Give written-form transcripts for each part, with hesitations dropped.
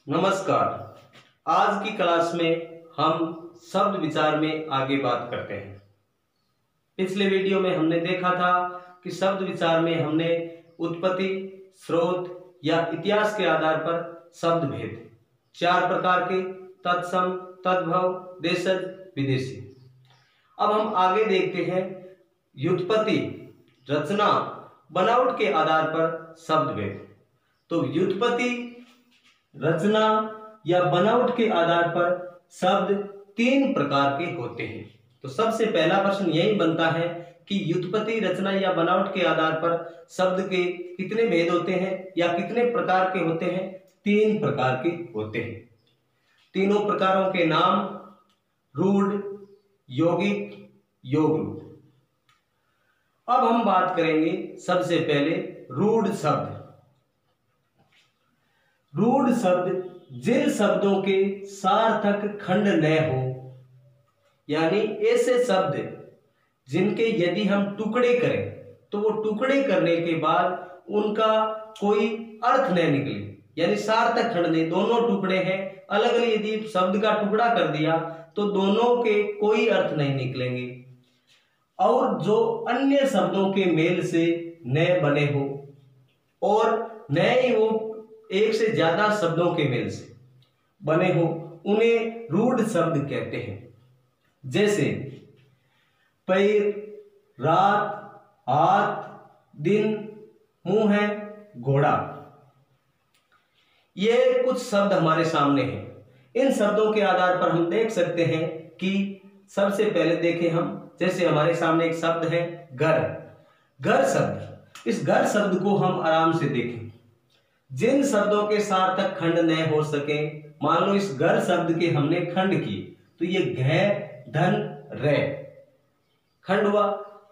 नमस्कार। आज की क्लास में हम शब्द विचार में आगे बात करते हैं। पिछले वीडियो में हमने देखा था कि शब्द विचार में हमने उत्पत्ति, स्रोत या इतिहास के आधार पर शब्द भेद, 4 प्रकार के तत्सम, तद्भव, देशज, विदेशी। अब हम आगे देखते हैं व्युत्पत्ति, रचना, बनावट के आधार पर शब्द भेद। तो व्युत्पत्ति, रचना या बनावट के आधार पर शब्द 3 प्रकार के होते हैं। तो सबसे पहला प्रश्न यही बनता है कि व्युत्पत्ति, रचना या बनावट के आधार पर शब्द के कितने भेद होते हैं या कितने प्रकार के होते हैं? 3 प्रकार के होते हैं। तीनों प्रकारों के नाम रूढ़, यौगिक, योग रूढ़। अब हम बात करेंगे सबसे पहले रूढ़ शब्द। रूढ़ शब्द जिन शब्दों के सार्थक खंड न हो, यानी ऐसे शब्द जिनके यदि हम टुकड़े करें तो वो टुकड़े करने के बाद उनका कोई अर्थ न निकले, यानी सार्थक खंड नहीं, दोनों टुकड़े हैं अलग अलग, यदि शब्द का टुकड़ा कर दिया तो दोनों के कोई अर्थ नहीं निकलेंगे, और जो अन्य शब्दों के मेल से न बने हो और न ही वो एक से ज्यादा शब्दों के मेल से बने हो, उन्हें रूढ़ शब्द कहते हैं। जैसे पैर, रात, हाथ, दिन, मुंह है, घोड़ा। ये कुछ शब्द हमारे सामने हैं। इन शब्दों के आधार पर हम देख सकते हैं कि सबसे पहले देखें हम, जैसे हमारे सामने एक शब्द है घर। घर शब्द, इस घर शब्द को हम आराम से देखें। जिन शब्दों के सार्थक खंड न हो सके, मान लो इस घर शब्द के हमने खंड किए तो ये घ, धन, रे खंड हुआ।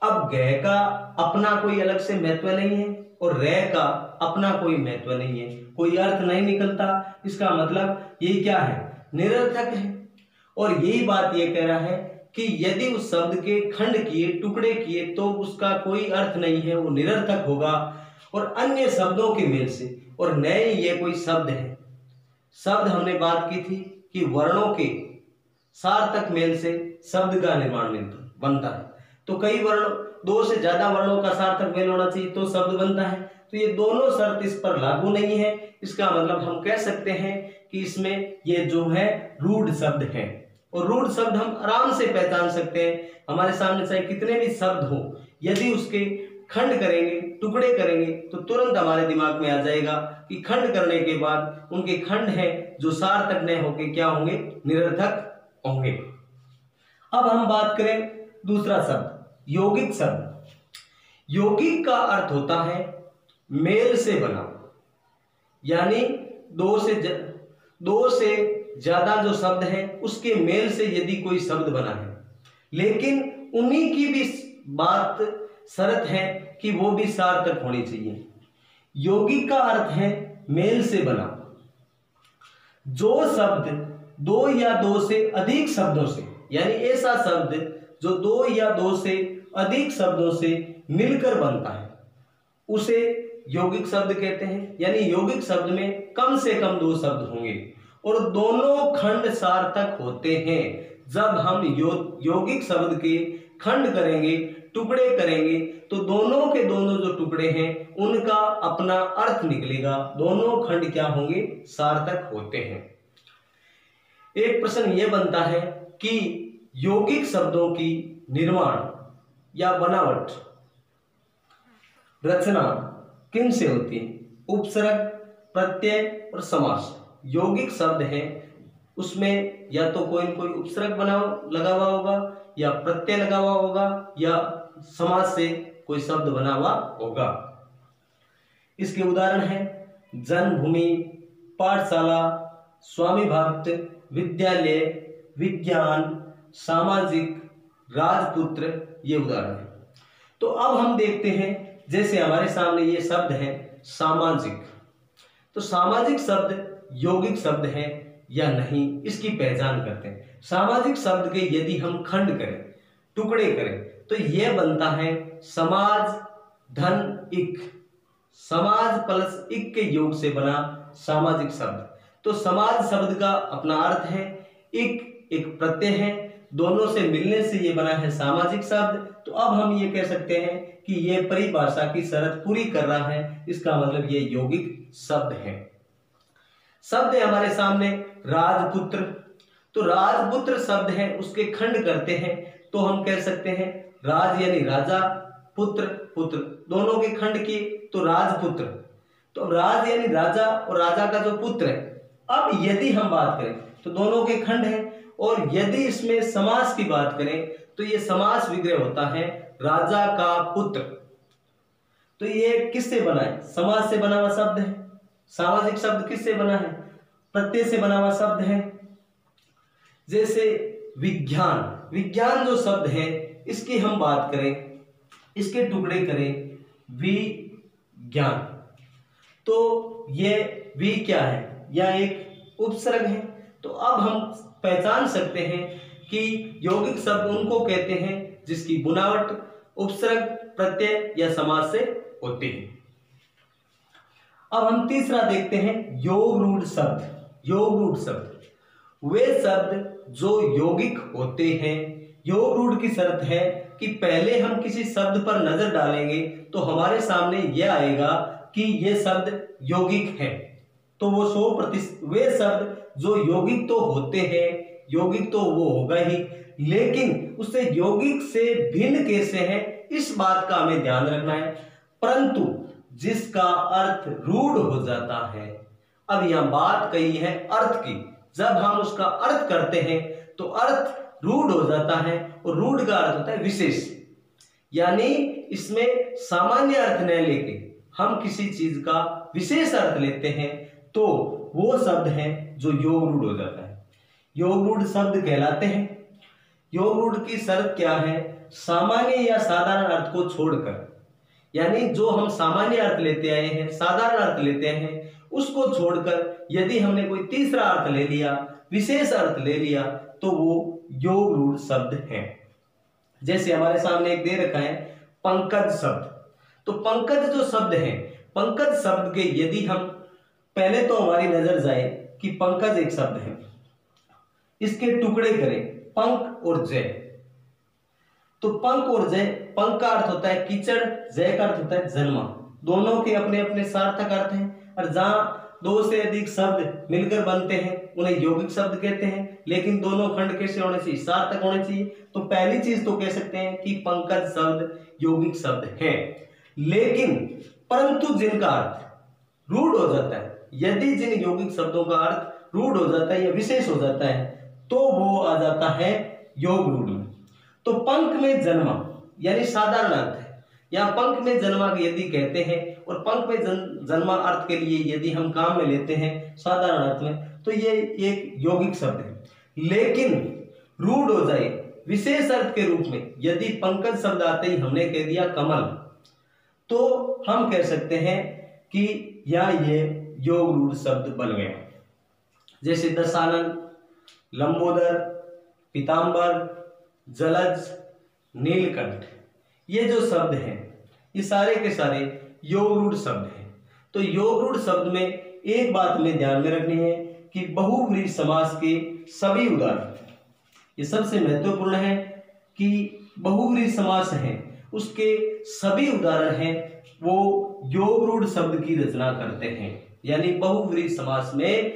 अब घ का अपना कोई अलग से महत्व नहीं है और रे का अपना कोई महत्व नहीं है, कोई अर्थ नहीं निकलता। इसका मतलब ये क्या है? निरर्थक है। और यही बात ये कह रहा है कि यदि उस शब्द के खंड किए, टुकड़े किए तो उसका कोई अर्थ नहीं है, वो निरर्थक होगा और अन्य शब्दों के मेल से, और नए ये कोई शब्द है। शब्द हमने बात की थी कि वर्णों के सार्थक मेल से शब्द का निर्माण बनता है। तो कई वर्ण, 2 से ज्यादा वर्णों का सार्थक मेल होना चाहिए तो शब्द बनता है। तो ये दोनों शर्त इस पर लागू नहीं है। इसका मतलब हम कह सकते हैं कि इसमें ये जो है रूढ़ शब्द है। और रूढ़ शब्द हम आराम से पहचान सकते हैं। हमारे सामने चाहे कितने भी शब्द हो, यदि उसके खंड करेंगे, टुकड़े करेंगे तो तुरंत हमारे दिमाग में आ जाएगा कि खंड करने के बाद उनके खंड हैं जो सार्थक न होके क्या होंगे? निरर्थक होंगे। अब हम बात करें दूसरा शब्द, यौगिक शब्द। यौगिक का अर्थ होता है मेल से बना, यानी 2 से ज्यादा जो शब्द है उसके मेल से यदि कोई शब्द बना है, लेकिन उन्हीं की भी बात शर्त है कि वो भी सार्थक होनी चाहिए। यौगिक का अर्थ है मेल से बना। जो शब्द 2 या 2 से अधिक शब्दों से, यानी ऐसा शब्द जो 2 या 2 से अधिक शब्दों से मिलकर बनता है, उसे यौगिक शब्द कहते हैं। यानी यौगिक शब्द में कम से कम 2 शब्द होंगे और दोनों खंड सार्थक होते हैं। जब हम यौगिक शब्द के खंड करेंगे, टुकड़े करेंगे तो दोनों के दोनों जो टुकड़े हैं उनका अपना अर्थ निकलेगा, दोनों खंड क्या होंगे? सार्थक होते हैं। एक प्रश्न यह बनता है कि यौगिक शब्दों की निर्माण या बनावट, रचना किन से होती है? उपसर्ग, प्रत्यय और समास। यौगिक शब्द है, उसमें या तो कोई न कोई उपसर्ग लगा हुआ होगा, या प्रत्यय लगा हुआ होगा, या समास से कोई शब्द बना हुआ होगा। इसके उदाहरण हैं जन्मभूमि, पाठशाला, स्वामी भक्त, विद्यालय, विज्ञान, सामाजिक, राजपुत्र, ये उदाहरण है। तो अब हम देखते हैं, जैसे हमारे सामने ये शब्द है सामाजिक। तो सामाजिक शब्द यौगिक शब्द है या नहीं, इसकी पहचान करते हैं। सामाजिक शब्द के यदि हम खंड करें, टुकड़े करें तो यह बनता है समाज, धन, इक। समाज प्लस इक के योग से बना सामाजिक शब्द। तो समाज शब्द का अपना अर्थ है, एक प्रत्यय है, दोनों से मिलने से ये बना है सामाजिक शब्द। तो अब हम ये कह सकते हैं कि ये परिभाषा की शर्त पूरी कर रहा है, इसका मतलब ये यौगिक शब्द है। शब्द है हमारे सामने राजपुत्र। तो राजपुत्र शब्द है, उसके खंड करते हैं तो हम कह सकते हैं राज यानी राजा, पुत्र पुत्र, दोनों के खंड किए तो राजपुत्र। तो राज यानी राजा और राजा का जो पुत्र है। अब यदि हम बात करें तो दोनों के खंड है, और यदि इसमें समास की बात करें तो ये समास विग्रह होता है राजा का पुत्र। तो ये किससे बना है? समास से बना हुआ शब्द है। सामाजिक शब्द किससे बना है? प्रत्यय से बना हुआ शब्द है। जैसे विज्ञान, विज्ञान जो शब्द है इसकी हम बात करें, इसके टुकड़े करें विज्ञान, तो ये वि क्या है? यह एक उपसर्ग है। तो अब हम पहचान सकते हैं कि यौगिक शब्द उनको कहते हैं जिसकी बुनावट उपसर्ग, प्रत्यय या समास से होती है। अब हम तीसरा देखते हैं योग रूढ़ शब्द। योग रूढ़ शब्द वे शब्द जो यौगिक होते हैं। योग रूढ़ की शर्त है कि पहले हम किसी शब्द पर नजर डालेंगे तो हमारे सामने यह आएगा कि यह शब्द यौगिक है। तो वो 100% वे शब्द जो यौगिक तो होते हैं, यौगिक तो वो होगा ही, लेकिन उससे यौगिक से भिन्न कैसे है इस बात का हमें ध्यान रखना है। परंतु जिसका अर्थ रूढ़ हो जाता है, अब यहां बात कही है अर्थ की, जब हम उसका अर्थ करते हैं तो अर्थ रूढ़ हो जाता है, और रूढ़ का अर्थ होता है विशेष। यानी इसमें सामान्य अर्थ न लेके हम किसी चीज का विशेष अर्थ लेते हैं तो वो शब्द है जो योग रूढ़ हो जाता है, योग रूढ़ शब्द कहलाते हैं। योग रूढ़ की शर्त क्या है? सामान्य या साधारण अर्थ को छोड़कर, यानी जो हम सामान्य अर्थ लेते आए हैं, साधारण अर्थ लेते हैं, उसको छोड़कर यदि हमने कोई तीसरा अर्थ ले लिया, विशेष अर्थ ले लिया, तो वो योग रूढ़ शब्द है। जैसे हमारे सामने एक दे रखा है पंकज शब्द। तो पंकज जो शब्द है, पंकज शब्द के यदि हम पहले तो हमारी नजर जाए कि पंकज एक शब्द है, इसके टुकड़े करें पंक और जय। तो पंक और जय, पंक का अर्थ होता है कीचड़, जय का अर्थ होता है जन्मा। दोनों के अपने अपने सार्थक अर्थ हैं, और जहां दो से अधिक शब्द मिलकर बनते हैं उन्हें यौगिक शब्द कहते हैं। लेकिन दोनों खंड कैसे होने चाहिए? सार्थक होने चाहिए। तो पहली चीज तो कह सकते हैं कि पंकज शब्द यौगिक शब्द है। लेकिन परंतु जिनका अर्थ रूढ़ हो जाता है, यदि जिन यौगिक शब्दों का अर्थ रूढ़ हो जाता है या विशेष हो जाता है तो वो आ जाता है योग रूढ़ में। तो पंख में जन्मा यानी साधारण अर्थ है, या पंख में जन्मा यदि कहते हैं, और पंख में जन्मा अर्थ के लिए यदि हम काम में लेते हैं साधारण अर्थ में, तो ये एक यौगिक शब्द है। लेकिन रूढ़ हो जाए विशेष अर्थ के रूप में, यदि पंकज शब्द आते ही हमने कह दिया कमल, तो हम कह सकते हैं कि या ये योग रूढ़ शब्द बन गया। जैसे दशानन, लंबोदर, पीतांबर, जलज, नीलकंठ, ये जो शब्द हैं ये सारे के सारे योग रूढ़ शब्द हैं। तो योग रूढ़ शब्द में एक बात हमें ध्यान में रखनी है कि बहुव्रीहि समास के सभी उदाहरण, ये सबसे महत्वपूर्ण है कि बहुव्रीहि समास है उसके सभी उदाहरण हैं वो योग रूढ़ शब्द की रचना करते हैं। यानी बहुव्रीहि समास में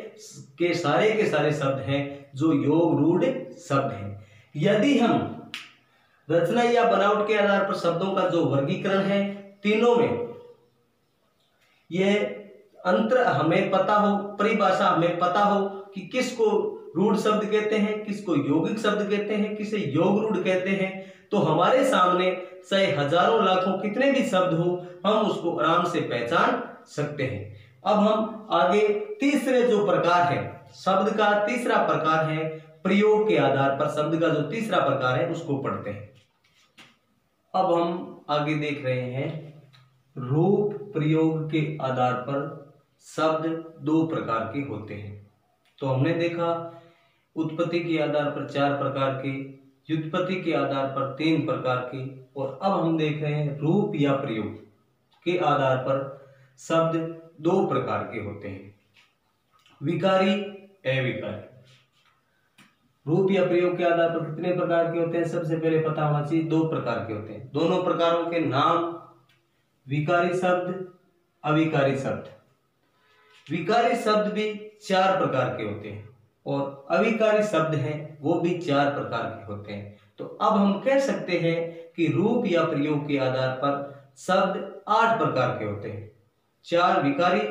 के सारे शब्द हैं जो योग रूढ़ शब्द हैं। यदि हम रचना या बनावट के आधार पर शब्दों का जो वर्गीकरण है, तीनों में ये अंतर हमें पता हो, परिभाषा हमें पता हो कि किसको रूढ़ शब्द कहते हैं, किसको यौगिक शब्द कहते हैं, किसे योग रूढ़ कहते हैं, तो हमारे सामने चाहे हजारों लाखों कितने भी शब्द हो, हम उसको आराम से पहचान सकते हैं। अब हम आगे तीसरे जो प्रकार है शब्द का, तीसरा प्रकार है प्रयोग के आधार पर शब्द का जो तीसरा प्रकार है उसको पढ़ते हैं। अब हम आगे देख रहे हैं रूप प्रयोग के आधार पर शब्द दो प्रकार के होते हैं। तो हमने देखा उत्पत्ति के आधार पर 4 प्रकार के, व्युत्पत्ति के आधार पर 3 प्रकार के, और अब हम देख रहे हैं रूप या प्रयोग के आधार पर शब्द 2 प्रकार के होते हैं। विकारी, अविकारी। रूप या प्रयोग के आधार पर कितने प्रकार के होते हैं? सबसे पहले पता होना चाहिए, 2 प्रकार के होते हैं। दोनों प्रकारों के नाम विकारी शब्द, अविकारी शब्द। विकारी शब्द भी 4 प्रकार के होते हैं और अविकारी शब्द हैं वो भी 4 प्रकार के होते हैं। तो अब हम कह सकते हैं कि रूप या प्रयोग के आधार पर शब्द 8 प्रकार के होते हैं, 4 विकारी,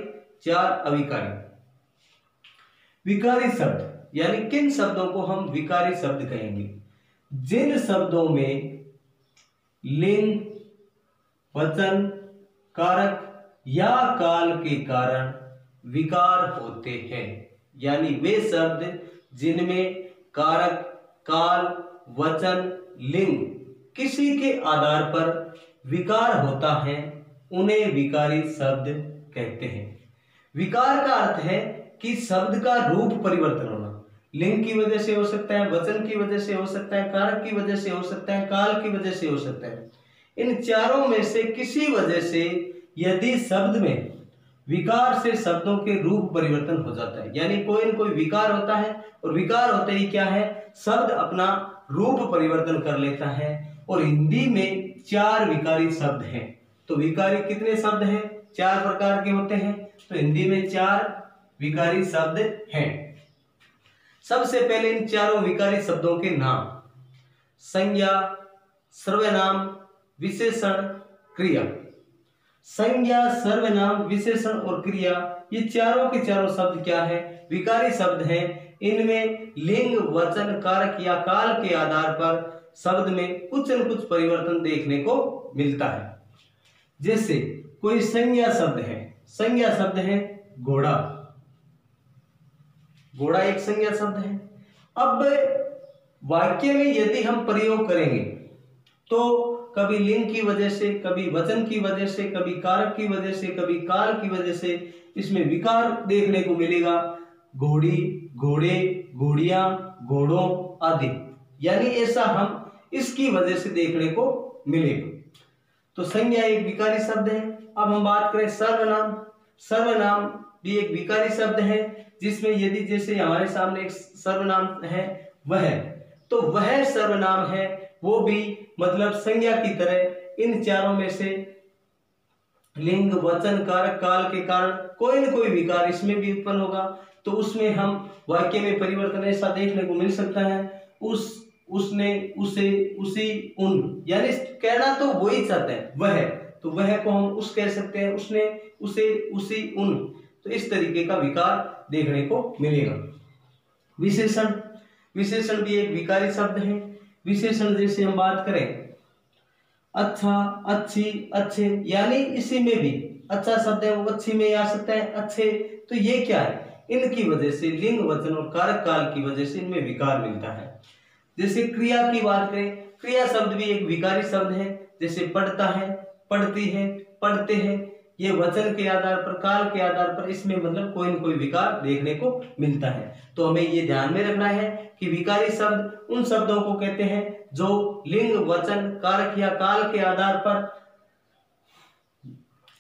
4 अविकारी। विकारी शब्द यानी किन शब्दों को हम विकारी शब्द कहेंगे? जिन शब्दों में लिंग, वचन, कारक या काल के कारण विकार होते हैं, यानी वे शब्द जिनमें कारक, काल, वचन, लिंग किसी के आधार पर विकार होता है उन्हें विकारी शब्द कहते हैं। विकार का अर्थ है कि शब्द का रूप परिवर्तन होना। लिंग की वजह से हो सकता है, वचन की वजह से हो सकता है, कारक की वजह से हो सकता है, काल की वजह से हो सकता है। इन चारों में से किसी वजह से यदि शब्द में विकार से शब्दों के रूप परिवर्तन हो जाता है, यानी कोई न कोई विकार होता है और विकार होते ही क्या है, शब्द अपना रूप परिवर्तन कर लेता है। और हिंदी में 4 विकारी शब्द हैं। तो विकारी कितने शब्द हैं? 4 प्रकार के होते हैं। तो हिंदी में 4 विकारी शब्द हैं। सबसे पहले इन चारों विकारी शब्दों के नाम। संज्ञा, सर्वनाम, विशेषण, क्रिया। संज्ञा, सर्वनाम, विशेषण और क्रिया, ये चारों के चारों शब्द क्या है? विकारी शब्द हैं। इनमें लिंग, वचन, कारक या काल के आधार पर शब्द में कुछ न कुछ परिवर्तन देखने को मिलता है। जैसे कोई संज्ञा शब्द है, संज्ञा शब्द है घोड़ा। घोड़ा एक संज्ञा शब्द है। अब वाक्य में यदि हम प्रयोग करेंगे तो कभी लिंग की वजह से, कभी वचन की वजह से, कभी कारक की वजह से, कभी काल की वजह से इसमें विकार देखने को मिलेगा। घोड़ी, घोड़े, घोड़ियां, घोड़ों आदि, यानी ऐसा हम इसकी वजह से देखने को मिलेगा। तो संज्ञा एक विकारी शब्द है। अब हम बात करें सर्वनाम। सर्वनाम भी एक विकारी शब्द है, जिसमें यदि जैसे हमारे सामने एक सर्वनाम है वह, तो वह सर्वनाम है, वो भी मतलब संज्ञा की तरह इन चारों में से लिंग, वचन, कारक, काल के कारण कोई न कोई विकार इसमें भी उत्पन्न होगा। तो उसमें हम वाक्य में परिवर्तन ऐसा देखने को मिल सकता है, उसने, उसे, उसी, उन, यानी कहना तो वही चाहते हैं, वह, तो वह को हम उस कह सकते हैं, उसने, उसे, उसी, उन। तो इस तरीके का विकार देखने को मिलेगा। विशेषण। विशेषण भी एक विकारी शब्द है। विशेषण जैसे हम बात करें अच्छा, अच्छी, अच्छे, यानी इसी में भी अच्छा शब्द है वो अच्छी में आ सकता है, अच्छे। तो ये क्या है? इनकी वजह से लिंग, वचन और कारक, काल की वजह से इनमें विकार मिलता है। जैसे क्रिया की बात करें, क्रिया शब्द भी एक विकारी शब्द है। जैसे पढ़ता है, पढ़ती है, पढ़ते हैं, ये वचन के आधार पर, काल के आधार पर इसमें मतलब कोई न कोई विकार देखने को मिलता है। तो हमें ये ध्यान में रखना है कि विकारी शब्द उन शब्दों को कहते हैं जो लिंग, वचन, कारक या काल के आधार पर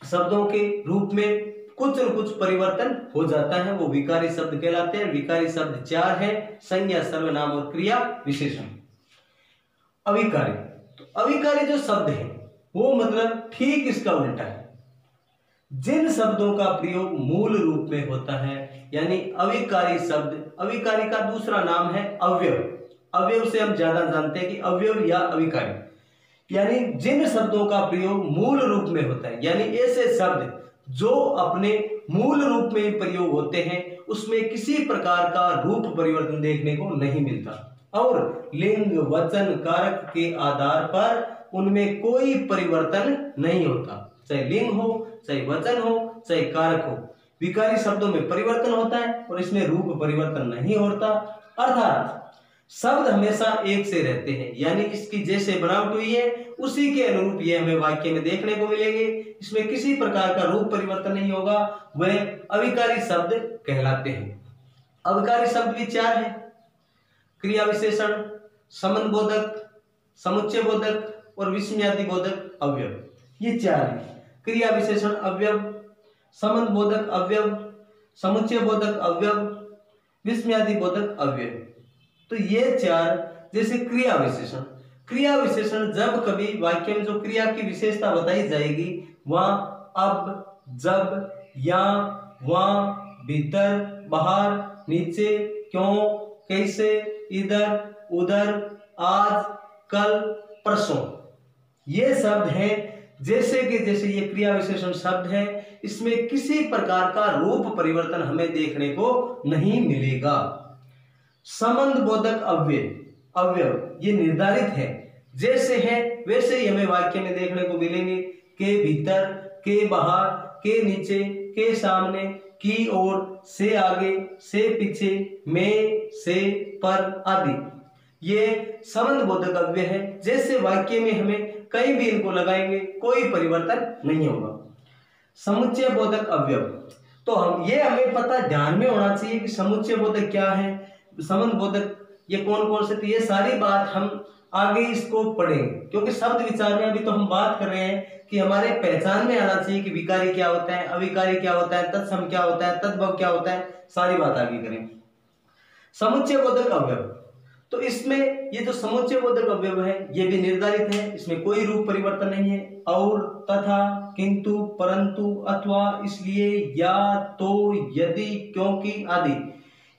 शब्दों के रूप में कुछ न कुछ परिवर्तन हो जाता है, वो विकारी शब्द कहलाते हैं। विकारी शब्द 4 है, संज्ञा, सर्वनाम और क्रिया, विशेषण। अविकारी। तो अविकारी जो शब्द है वो मतलब ठीक इसका उल्टा है। जिन शब्दों का प्रयोग मूल रूप में होता है, यानी अविकारी शब्द, अविकारी का दूसरा नाम है अवयव। अवयव से हम ज्यादा जानते हैं कि अवयव या अविकारी, यानी जिन शब्दों का प्रयोग मूल रूप में होता है, यानी ऐसे शब्द जो अपने मूल रूप में प्रयोग होते हैं, उसमें किसी प्रकार का रूप परिवर्तन देखने को नहीं मिलता, और लिंग, वचन, कारक के आधार पर उनमें कोई परिवर्तन नहीं होता। चाहे लिंग हो, चाहे वचन हो, चाहे कारक हो, विकारी शब्दों में परिवर्तन होता है और इसमें रूप परिवर्तन नहीं होता। अर्थात शब्द हमेशा एक से रहते हैं, यानी इसकी जैसे बनावट हुई है उसी के अनुरूप ये हमें वाक्य में देखने को मिलेंगे। इसमें किसी प्रकार का रूप परिवर्तन नहीं होगा, वह अविकारी शब्द कहलाते हैं। अविकारी शब्द भी 4 है। क्रिया विशेषण, संबंध बोधक, समुच्चय बोधक और विस्मयादि बोधक अवयव, ये 4 है। क्रिया विशेषण अवयव, संबंध बोधक अवयव, समुच्चय बोधक अवयव, विस्मयादि बोधक अवयव। तो ये चार, जैसे क्रिया विशेषण, क्रिया विशेषण जब कभी वाक्य में जो क्रिया की विशेषता बताई जाएगी वहां अब, जब, या, वहां, भीतर, बाहर, नीचे, क्यों, कैसे, इधर, उधर, आज, कल, परसों, ये शब्द हैं। जैसे कि जैसे ये क्रिया विशेषण शब्द है, इसमें किसी प्रकार का रूप परिवर्तन हमें देखने को नहीं मिलेगा। संबंध बोधक अवयव ये निर्धारित है, जैसे है वैसे ही हमें वाक्य में देखने को मिलेंगे। के भीतर, के बाहर, के नीचे, के सामने, की ओर, से आगे, से पीछे, में, से, पर आदि, ये संबंध बोधक अवयव है। जैसे वाक्य में हमें कहीं भी इनको लगाएंगे कोई परिवर्तन नहीं होगा। समुच्चय बोधक अवयव, तो हमें पता ध्यान में होना चाहिए कि समुच्चय बोधक क्या है, संबंध बोधक ये कौन कौन से, तो ये सारी बात हम आगे इसको पढ़ेंगे, क्योंकि शब्द विचार में अभी तो हम बात कर रहे हैं कि हमारे पहचान में आना चाहिए कि विकारी क्या होता है, अविकारी क्या होता है, तत्सम क्या होता है, तद्भव क्या होता है, सारी बात आगे करेंगे। समुच्चय बोधक अवयव, तो इसमें ये जो समुच्चय बोधक अवयव है ये भी निर्धारित है, इसमें कोई रूप परिवर्तन नहीं है। और, तथा, किंतु, परंतु, अथवा, इसलिए, या, तो, यदि, क्योंकि आदि,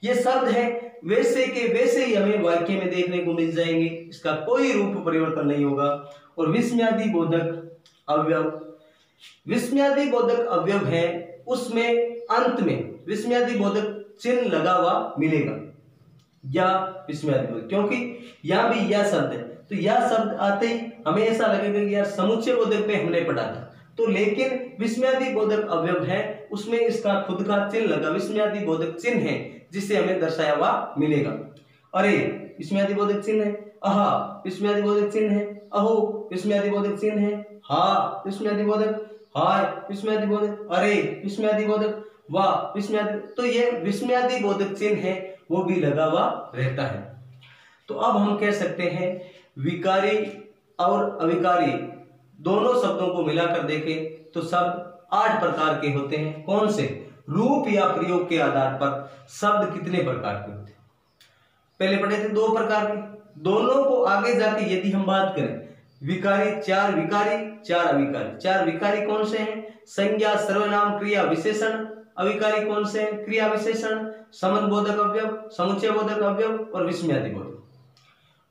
ये शब्द है वैसे के वैसे ही हमें वाक्य में देखने को मिल जाएंगे, इसका कोई रूप परिवर्तन नहीं होगा। और विस्मयादि बोधक अवयव, विस्मयादि बोधक अवयव है, उसमें अंत में विस्मयादि बोधक चिन्ह लगा हुआ मिलेगा, या विस्मयादि बोधक, क्योंकि यहां भी या शब्द है, तो या शब्द आते ही हमें ऐसा लगेगा कि यार समुच्चय बोधक पे हमने पढ़ा था, तो लेकिन विस्मयादि बोधक अवयव है उसमें इसका खुद का चिन्ह लगा, विस्मयादि बोधक चिन्ह है जिससे हमें दर्शाया हुआ मिलेगा। अरे विस्मयादि बोधक चिन्ह है, अहा विस्मयादि बोधक चिन्ह है, अहो विस्मयादि बोधक चिन्ह है, हा विस्मयादि बोधक, हाय विस्मयादि बोधक, अरे विस्मयादि बोधक, वाह विस्मयादि, तो ये विस्मयादि बोधक चिन्ह है वो भी लगा हुआ रहता है। तो अब हम कह सकते हैं विकारी और अविकारी दोनों शब्दों को मिलाकर देखें तो शब्द 8 प्रकार के होते हैं। कौन से? रूप या प्रयोग के आधार पर शब्द कितने प्रकार के होते हैं? पहले पढ़े थे 2 प्रकार के, दोनों को आगे जाके यदि हम बात करें विकारी, 4 विकारी 4 अविकारी। 4 विकारी कौन से हैं? संज्ञा, सर्वनाम, क्रिया, विशेषण। अविकारी कौन से हैं? क्रिया, विशेषण, संबंध बोधक अवयव, समुच्चय बोधक अवयव और विस्मयादि बोधक।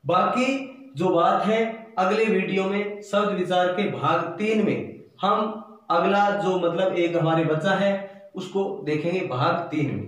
बाकी जो बात है अगले वीडियो में शब्द विचार के भाग 3 में हम अगला जो मतलब एक हमारे बच्चा है उसको देखेंगे भाग 3 में।